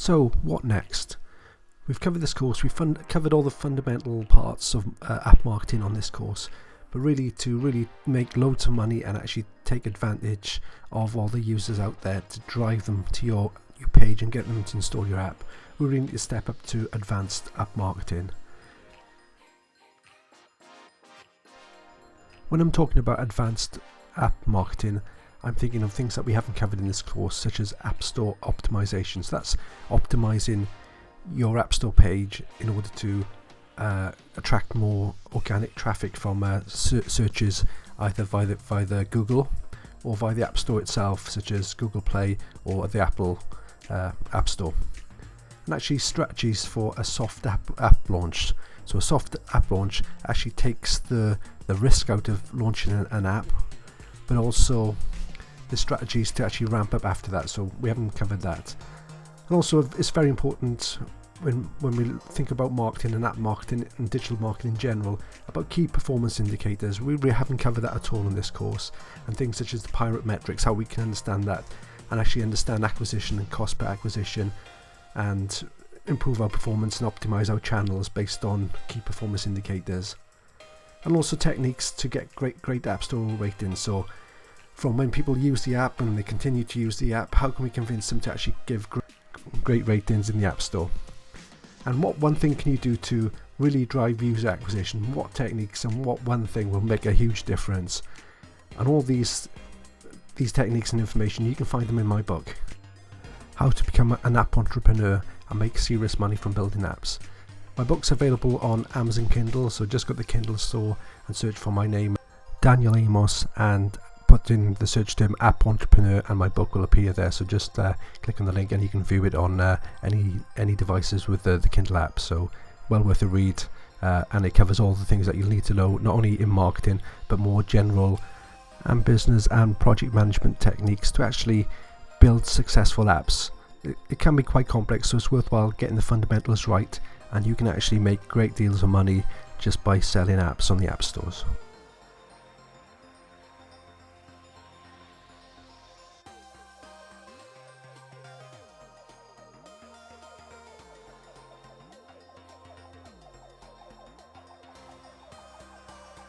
So what next? We've covered this course, we've covered all the fundamental parts of app marketing on this course, but really to make loads of money and actually take advantage of all the users out there to drive them to your page and get them to install your app, we really need to step up to advanced app marketing. When I'm talking about advanced app marketing, I'm thinking of things that we haven't covered in this course, such as App Store optimizations. That's optimizing your App Store page in order to attract more organic traffic from searches, either via Google or via the App Store itself, such as Google Play or the Apple App Store. And actually strategies for a soft app launch. So a soft app launch actually takes the risk out of launching an app, but also the strategies to actually ramp up after that. So we haven't covered that. And also it's very important when we think about marketing and app marketing and digital marketing in general, about key performance indicators. We haven't covered that at all in this course, and things such as the pirate metrics, how we can understand that and actually understand acquisition and cost per acquisition, and improve our performance and optimize our channels based on key performance indicators. And also techniques to get great App Store ratings. So from when people use the app and they continue to use the app, how can we convince them to actually give great ratings in the App Store? And what one thing can you do to really drive user acquisition? What techniques and what one thing will make a huge difference? And all these techniques and information, you can find them in my book, How to Become an App Entrepreneur and Make Serious Money from Building Apps. My book's available on Amazon Kindle, so just go to the Kindle store and search for my name, Daniel Amos, and put in the search term App Entrepreneur and my book will appear there. So just click on the link and you can view it on any devices with the Kindle app. So well worth a read, and it covers all the things that you'll need to know, not only in marketing but more general and business and project management techniques to actually build successful apps. It can be quite complex, so it's worthwhile getting the fundamentals right, and you can actually make great deals of money just by selling apps on the app stores.